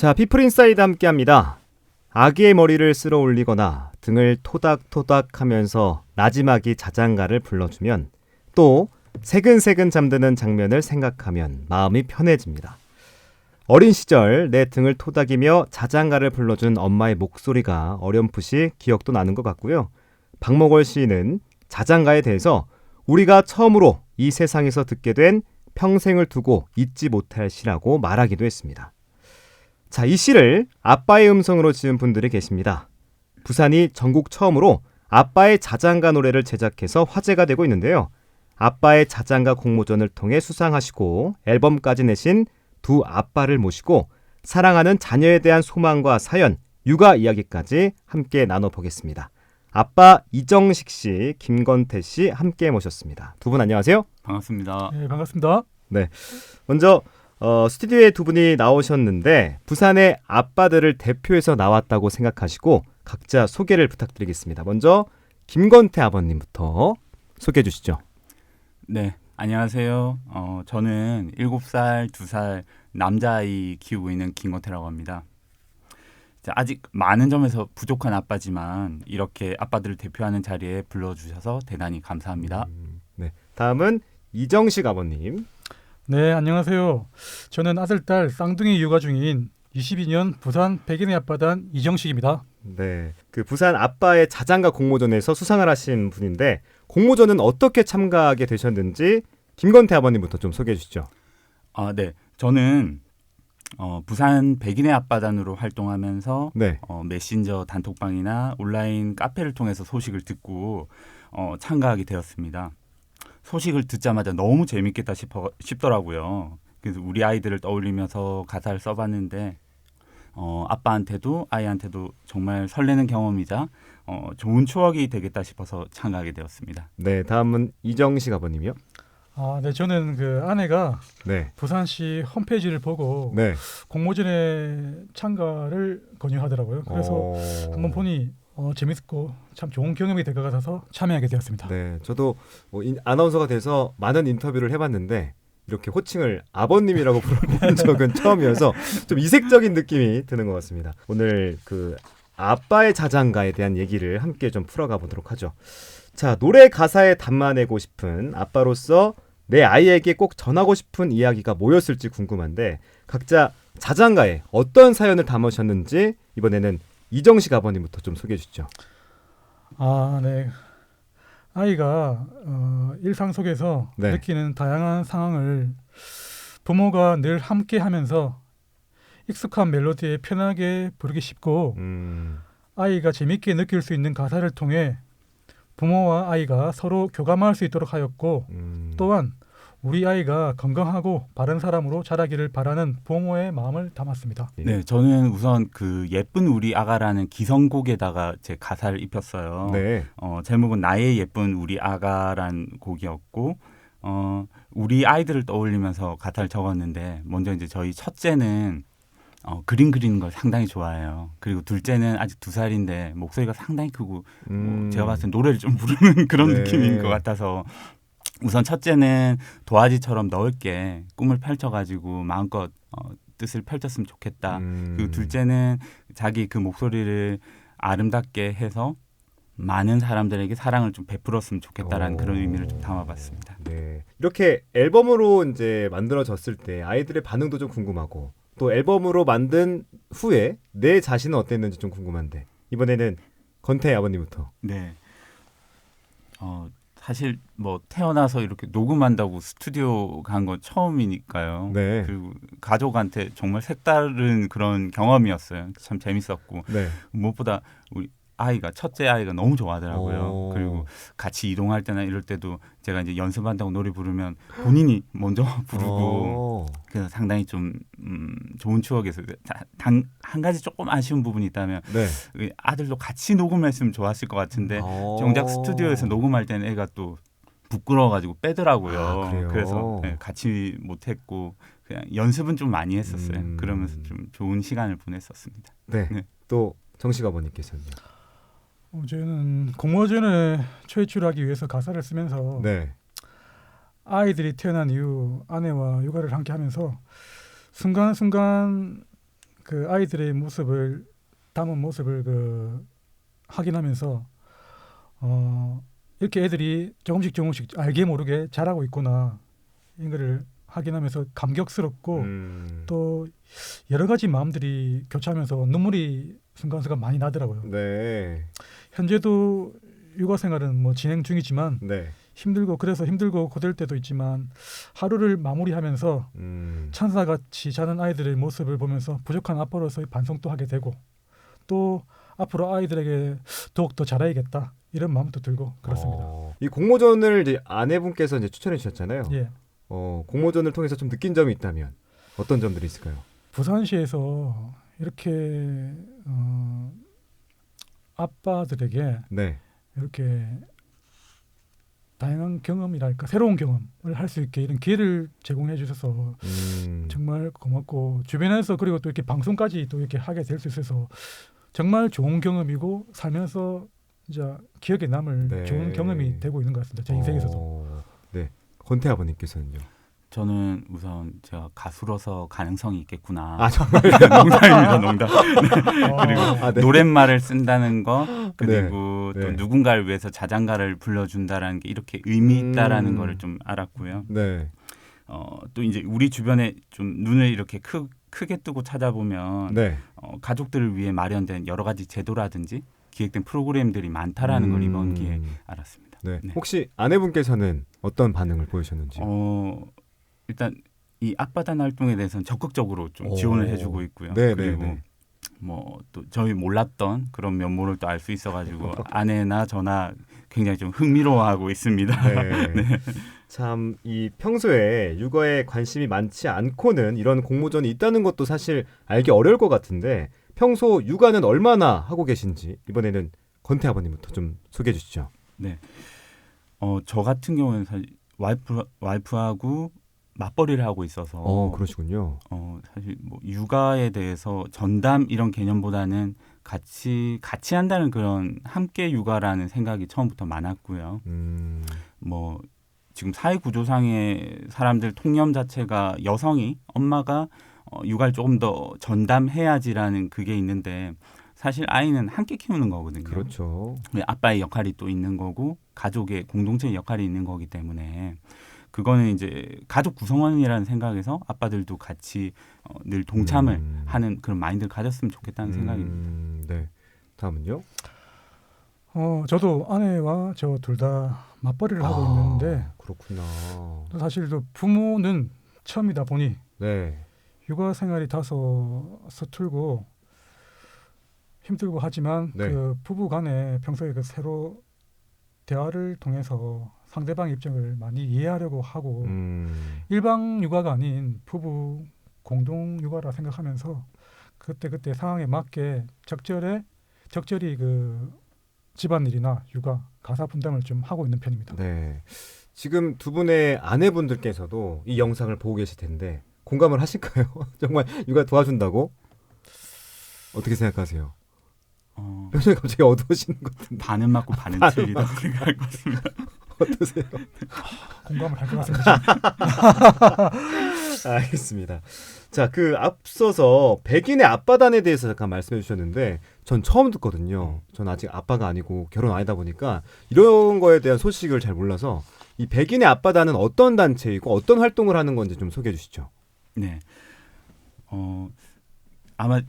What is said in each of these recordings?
자, 피플인사이드 함께합니다. 아기의 머리를 쓸어 올리거나 등을 토닥토닥하면서 나지막이 자장가를 불러주면 또 새근새근 잠드는 장면을 생각하면 마음이 편해집니다. 어린 시절 내 등을 토닥이며 자장가를 불러준 엄마의 목소리가 어렴풋이 기억도 나는 것 같고요. 박목월 시인은 자장가에 대해서 우리가 처음으로 이 세상에서 듣게 된 평생을 두고 잊지 못할 시라고 말하기도 했습니다. 자, 이 시를 아빠의 음성으로 지은 분들이 계십니다. 부산이 전국 처음으로 아빠의 자장가 노래를 제작해서 화제가 되고 있는데요. 아빠의 자장가 공모전을 통해 수상하시고 앨범까지 내신 두 아빠를 모시고 사랑하는 자녀에 대한 소망과 사연, 육아 이야기까지 함께 나눠보겠습니다. 아빠 이정식 씨, 김건태 씨 함께 모셨습니다. 두 분 안녕하세요. 반갑습니다. 네, 반갑습니다. 네, 먼저 스튜디오에 두 분이 나오셨는데 부산의 아빠들을 대표해서 나왔다고 생각하시고 각자 소개를 부탁드리겠습니다. 먼저 김건태 아버님부터 소개해 주시죠. 네, 안녕하세요. 저는 7살, 2살 남자아이 키우고 있는 김건태라고 합니다. 아직 많은 점에서 부족한 아빠지만 이렇게 아빠들을 대표하는 자리에 불러주셔서 대단히 감사합니다. 네, 다음은 이정식 아버님. 네, 안녕하세요. 저는 아들, 딸 쌍둥이 육아 중인 22년 부산 백인의 아빠단 이정식입니다. 네, 그 부산 아빠의 자장가 공모전에서 수상을 하신 분인데 공모전은 어떻게 참가하게 되셨는지 김건태 아버님부터 좀 소개해 주시죠. 네, 저는 부산 백인의 아빠단으로 활동하면서 네. 메신저 단톡방이나 온라인 카페를 통해서 소식을 듣고 참가하게 되었습니다. 소식을 듣자마자 너무 재밌겠다 싶더라고요. 그래서 우리 아이들을 떠올리면서 가사를 써봤는데 아빠한테도 아이한테도 정말 설레는 경험이자 좋은 추억이 되겠다 싶어서 참가하게 되었습니다. 네, 다음은 이정식 아버님이요. 네, 저는 그 아내가 네. 부산시 홈페이지를 보고 네. 공모전에 참가를 권유하더라고요. 그래서 한번 보니 재밌고 참 좋은 경험이 될 것 같아서 참여하게 되었습니다. 네, 저도 아나운서가 돼서 많은 인터뷰를 해봤는데 이렇게 호칭을 아버님이라고 부르는 적은 처음이어서 좀 이색적인 느낌이 드는 것 같습니다. 오늘 그 아빠의 자장가에 대한 얘기를 함께 좀 풀어가 보도록 하죠. 자, 노래 가사에 담아내고 싶은 아빠로서 내 아이에게 꼭 전하고 싶은 이야기가 뭐였을지 궁금한데 각자 자장가에 어떤 사연을 담으셨는지 이번에는 이정식 아버님부터 좀 소개해 주시죠. 네. 아이가 일상 속에서 네. 느끼는 다양한 상황을 부모가 늘 함께하면서 익숙한 멜로디에 편하게 부르기 쉽고 아이가 재밌게 느낄 수 있는 가사를 통해 부모와 아이가 서로 교감할 수 있도록 하였고 또한 우리 아이가 건강하고 바른 사람으로 자라기를 바라는 부모의 마음을 담았습니다. 네, 저는 우선 그 예쁜 우리 아가라는 기성곡에다가 제 가사를 입혔어요. 네. 제목은 나의 예쁜 우리 아가란 곡이었고 우리 아이들을 떠올리면서 가사를 적었는데 먼저 이제 저희 첫째는 그림 그리는 걸 상당히 좋아해요. 그리고 둘째는 아직 2살인데 목소리가 상당히 크고 제가 봤을 때 노래를 좀 부르는 그런 네. 느낌인 것 같아서 우선 첫째는 도화지처럼 넓게 꿈을 펼쳐가지고 마음껏 뜻을 펼쳤으면 좋겠다. 그리고 둘째는 자기 그 목소리를 아름답게 해서 많은 사람들에게 사랑을 좀 베풀었으면 좋겠다라는 그런 의미를 좀 담아봤습니다. 네. 이렇게 앨범으로 이제 만들어졌을 때 아이들의 반응도 좀 궁금하고 또 앨범으로 만든 후에 내 자신은 어땠는지 좀 궁금한데 이번에는 건태 아버님부터. 네. 사실 뭐 태어나서 이렇게 녹음한다고 스튜디오 간 건 처음이니까요. 네. 그리고 가족한테 정말 색다른 그런 경험이었어요. 참 재밌었고 네. 무엇보다 우리 첫째 아이가 너무 좋아하더라고요. 그리고 같이 이동할 때나 이럴 때도 제가 이제 연습한다고 노래 부르면 본인이 먼저 부르고 그래서 상당히 좀 좋은 추억이었어요. 한 가지 조금 아쉬운 부분이 있다면 네. 아들도 같이 녹음했으면 좋았을 것 같은데 정작 스튜디오에서 녹음할 때는 애가 또 부끄러워가지고 빼더라고요. 그래서 같이 못했고 그냥 연습은 좀 많이 했었어요. 그러면서 좀 좋은 시간을 보냈었습니다. 네. 또 정식 아버님께서는요. 저는 공모전에 최출하기 위해서 가사를 쓰면서 네. 아이들이 태어난 이후 아내와 육아를 함께하면서 순간순간 그 아이들의 모습을 담은 모습을 그 확인하면서 이렇게 애들이 조금씩 알게 모르게 자라고 있구나 이거를 확인하면서 감격스럽고 또 여러 가지 마음들이 교차하면서 눈물이 순간순간 많이 나더라고요. 네. 현재도 육아 생활은 뭐 진행 중이지만 네. 힘들고 고될 때도 있지만 하루를 마무리하면서 천사같이 자는 아이들의 모습을 보면서 부족한 아빠로서의 반성도 하게 되고 또 앞으로 아이들에게 더욱 더 잘해야겠다 이런 마음도 들고 그렇습니다. 이 공모전을 이제 아내분께서 이제 추천해 주셨잖아요. 예. 공모전을 통해서 좀 느낀 점이 있다면 어떤 점들이 있을까요? 부산시에서 이렇게 아빠들에게 네. 이렇게 다양한 경험이랄까 새로운 경험을 할 수 있게 이런 기회를 제공해 주셔서 정말 고맙고 주변에서 그리고 또 이렇게 방송까지 또 이렇게 하게 될 수 있어서 정말 좋은 경험이고 살면서 진짜 기억에 남을 네. 좋은 경험이 되고 있는 것 같습니다. 제 인생에서도. 네. 권태 아버님께서는요. 저는 우선 제가 가수로서 가능성이 있겠구나. 아, 정말. 농담입니다, 농담. 그리고 네. 노랫말을 쓴다는 거 그리고 네. 또 네. 누군가를 위해서 자장가를 불러준다라는 게 이렇게 의미 있다라는 거를 좀 알았고요. 네. 또 이제 우리 주변에 좀 눈을 이렇게 크게 뜨고 찾아보면 네. 가족들을 위해 마련된 여러 가지 제도라든지 기획된 프로그램들이 많다라는 걸 이번 기회에 알았습니다. 네. 네. 혹시 아내분께서는 어떤 반응을 보이셨는지? 일단 이 앞바단 활동에 대해서는 적극적으로 좀 오. 지원을 해주고 있고요. 네, 그리고 네, 네. 뭐 또 저희 몰랐던 그런 면모를 또 알 수 있어가지고 아내나 저나 굉장히 좀 흥미로워하고 있습니다. 네. 네. 참 이 평소에 육아에 관심이 많지 않고는 이런 공모전이 있다는 것도 사실 알기 어려울 것 같은데 평소 육아는 얼마나 하고 계신지 이번에는 권태 아버님부터 좀 소개해 주시죠. 네. 저 같은 경우는 사실 와이프하고 맞벌이를 하고 있어서 그러시군요. 사실 뭐 육아에 대해서 전담 이런 개념보다는 같이 한다는 그런 함께 육아라는 생각이 처음부터 많았고요. 뭐 지금 사회 구조상의 사람들 통념 자체가 여성이 엄마가 육아를 조금 더 전담해야지라는 그게 있는데 사실 아이는 함께 키우는 거거든요. 그렇죠. 아빠의 역할이 또 있는 거고 가족의 공동체의 역할이 있는 거기 때문에 그거는 이제 가족 구성원이라는 생각에서 아빠들도 같이 늘 동참을 하는 그런 마인드를 가졌으면 좋겠다는 생각입니다. 네. 다음은요? 저도 아내와 저 둘 다 맞벌이를 하고 있는데 그렇구나. 사실 또 부모는 처음이다 보니 네. 육아 생활이 다소 서툴고 힘들고 하지만 네. 그 부부 간에 평소에 그 서로 대화를 통해서 상대방의 입장을 많이 이해하려고 하고 일방 육아가 아닌 부부 공동 육아라 생각하면서 그때 상황에 맞게 적절히 그 집안일이나 육아 가사 분담을 좀 하고 있는 편입니다. 네. 지금 두 분의 아내분들께서도 이 영상을 보고 계실 텐데 공감을 하실까요? 정말 육아 도와준다고? 어떻게 생각하세요? 표정이 갑자기 어두워지는 것 같은데. 반은 맞고 반은 틀리다고 생각할 것 같습니다. 어떠세요? 공감을 할 것 같습니다. 알겠습니다. 자, 그 앞서서 백인의 아빠단에 대해서 잠깐 말씀해 주셨는데 전 처음 듣거든요. 전 아직 아빠가 아니고 결혼 아니다 보니까 이런 거에 대한 소식을 잘 몰라서 이 백인의 아빠단은 어떤 단체이고 어떤 활동을 하는 건지 좀 소개해 주시죠. 네. 아마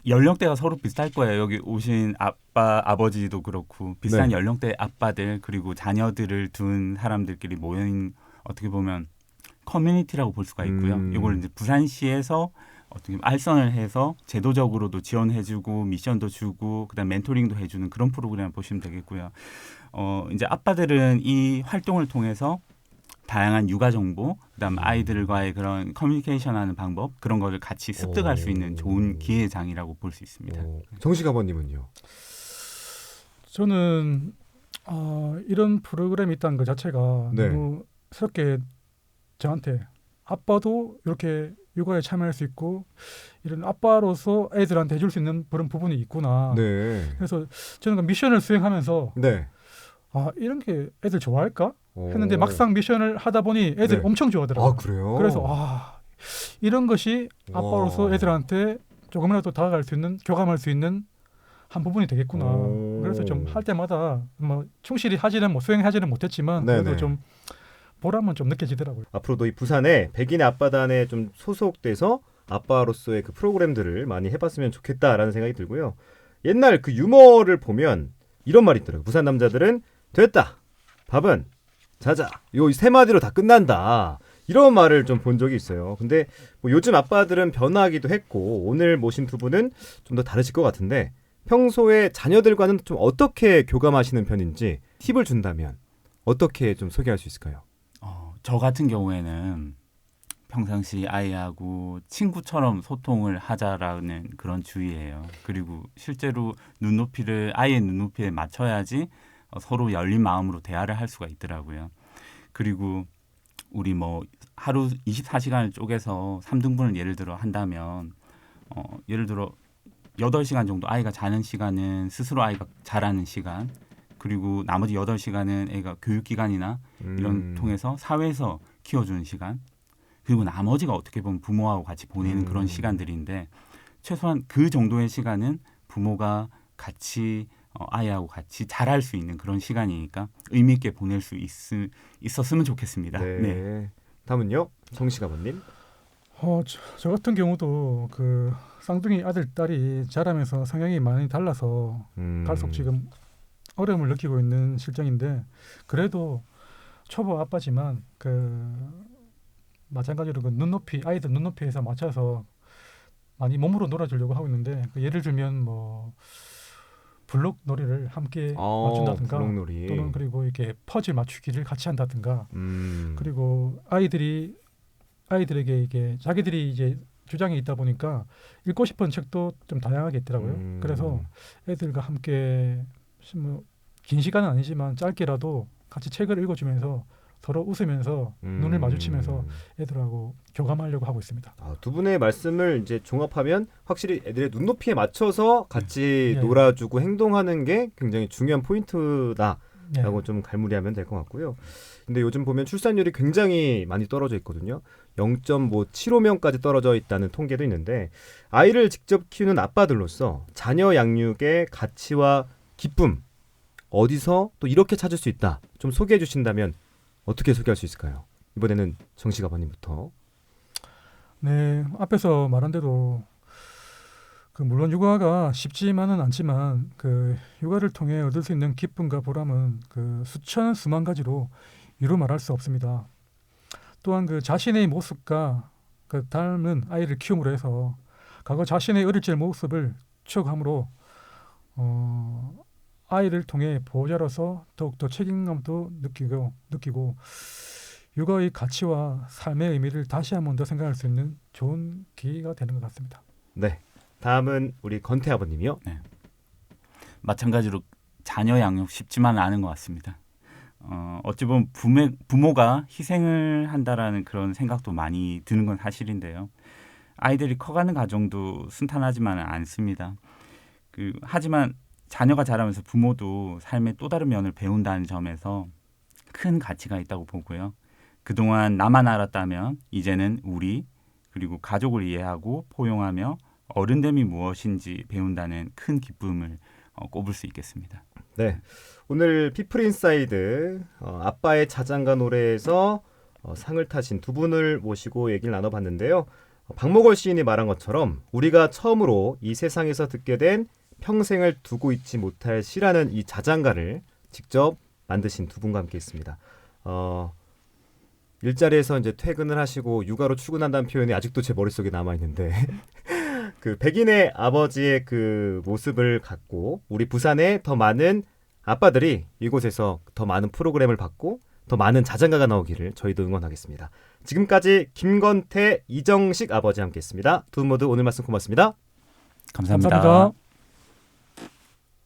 연령대가 서로 비슷할 거예요. 여기 오신 아버지도 그렇고 비슷한 네. 연령대 아빠들 그리고 자녀들을 둔 사람들끼리 모인 어떻게 보면 커뮤니티라고 볼 수가 있고요. 이걸 이제 부산시에서 어떻게 알선을 해서 제도적으로도 지원해주고 미션도 주고 그다음 멘토링도 해주는 그런 프로그램을 보시면 되겠고요. 이제 아빠들은 이 활동을 통해서 다양한 육아 정보, 그다음 아이들과의 그런 커뮤니케이션하는 방법 그런 거를 같이 습득할 수 있는 좋은 기회장이라고 볼 수 있습니다. 정식 아버님은요? 저는 이런 프로그램이 있다는 것 자체가 네. 너무 새롭게 저한테 아빠도 이렇게 육아에 참여할 수 있고 이런 아빠로서 애들한테 해줄 수 있는 그런 부분이 있구나. 네. 그래서 저는 그 미션을 수행하면서 네. 이런 게 애들 좋아할까? 했는데 막상 미션을 하다 보니 애들이 네. 엄청 좋아하더라고요. 그래요? 그래서 이런 것이 아빠로서 와. 애들한테 조금이라도 다가갈 수 있는 교감할 수 있는 한 부분이 되겠구나. 오. 그래서 좀 할 때마다 뭐 충실히 하지는 수행하지는 못했지만 네네. 그래도 좀 보람은 좀 느껴지더라고요. 앞으로도 이 부산에 백인의 아빠단에 좀 소속돼서 아빠로서의 그 프로그램들을 많이 해봤으면 좋겠다라는 생각이 들고요. 옛날 그 유머를 보면 이런 말이 있더라고요. 부산 남자들은 됐다. 밥은 자자. 요 세 마디로 다 끝난다. 이런 말을 좀 본 적이 있어요. 근데 뭐 요즘 아빠들은 변화하기도 했고 오늘 모신 두 분은 좀 더 다르실 것 같은데 평소에 자녀들과는 좀 어떻게 교감하시는 편인지 팁을 준다면 어떻게 좀 소개할 수 있을까요? 저 같은 경우에는 평상시 아이하고 친구처럼 소통을 하자라는 그런 주의예요. 그리고 실제로 아이의 눈높이에 맞춰야지 서로 열린 마음으로 대화를 할 수가 있더라고요. 그리고 우리 뭐 하루 24시간을 쪼개서 3등분을 예를 들어 한다면 예를 들어 8시간 정도 아이가 자는 시간은 스스로 아이가 자라는 시간, 그리고 나머지 8시간은 애가 교육기관이나 이런 통해서 사회에서 키워주는 시간, 그리고 나머지가 어떻게 보면 부모하고 같이 보내는 그런 시간들인데 최소한 그 정도의 시간은 부모가 같이 아이하고 같이 잘할 수 있는 그런 시간이니까 의미 있게 보낼 수 있었으면 좋겠습니다. 네. 네. 다음은요. 정식 아버님. 저 같은 경우도 그 쌍둥이 아들 딸이 자라면서 성향이 많이 달라서 갈수록 지금 어려움을 느끼고 있는 실정인데 그래도 초보 아빠지만 그 마찬가지로 그 아이들 눈높이에서 맞춰서 많이 몸으로 놀아주려고 하고 있는데 예를 들면 뭐 블록 놀이를 함께 맞춘다든가 블록놀이. 또는 그리고 이렇게 퍼즐 맞추기를 같이 한다든가 그리고 아이들에게 이게 자기들이 이제 주장이 있다 보니까 읽고 싶은 책도 좀 다양하게 있더라고요. 그래서 애들과 함께 뭐 긴 시간은 아니지만 짧게라도 같이 책을 읽어주면서 서로 웃으면서 눈을 마주치면서 애들하고 교감하려고 하고 있습니다. 두 분의 말씀을 이제 종합하면 확실히 애들의 눈높이에 맞춰서 같이 예. 놀아주고 행동하는 게 굉장히 중요한 포인트다라고 예. 좀 갈무리하면 될 것 같고요. 근데 요즘 보면 출산율이 굉장히 많이 떨어져 있거든요. 0.75명까지 떨어져 있다는 통계도 있는데 아이를 직접 키우는 아빠들로서 자녀 양육의 가치와 기쁨 어디서 또 이렇게 찾을 수 있다. 좀 소개해 주신다면 어떻게 소개할 수 있을까요? 이번에는 정식 아버님부터. 네, 앞에서 말한 대로 그 물론 육아가 쉽지만은 않지만 그 육아를 통해 얻을 수 있는 기쁨과 보람은 그 수만 가지로 이루 말할 수 없습니다. 또한 그 자신의 모습과 그 닮은 아이를 키움으로 해서 과거 자신의 어릴 적 모습을 추억함으로 아이를 통해 보호자로서 더욱더 책임감도 느끼고 육아의 가치와 삶의 의미를 다시 한 번 더 생각할 수 있는 좋은 기회가 되는 것 같습니다. 네. 다음은 우리 건태 아버님이요. 네. 마찬가지로 자녀 양육 쉽지만은 않은 것 같습니다. 어찌 보면 부모가 희생을 한다라는 그런 생각도 많이 드는 건 사실인데요. 아이들이 커가는 과정도 순탄하지만은 않습니다. 하지만 자녀가 자라면서 부모도 삶의 또 다른 면을 배운다는 점에서 큰 가치가 있다고 보고요. 그동안 나만 알았다면 이제는 우리 그리고 가족을 이해하고 포용하며 어른됨이 무엇인지 배운다는 큰 기쁨을 꼽을 수 있겠습니다. 네. 오늘 피플인사이드 아빠의 자장가 노래에서 상을 타신 두 분을 모시고 얘기를 나눠봤는데요. 박목월 시인이 말한 것처럼 우리가 처음으로 이 세상에서 듣게 된 평생을 두고 있지 못할 시라는 이 자장가를 직접 만드신 두 분과 함께했습니다. 일자리에서 이제 퇴근을 하시고 육아로 출근한다는 표현이 아직도 제 머릿속에 남아 있는데 그 백인의 아버지의 그 모습을 갖고 우리 부산에 더 많은 아빠들이 이곳에서 더 많은 프로그램을 받고 더 많은 자장가가 나오기를 저희도 응원하겠습니다. 지금까지 김건태, 이정식 아버지 함께했습니다. 두 분 모두 오늘 말씀 고맙습니다. 감사합니다. 감사합니다.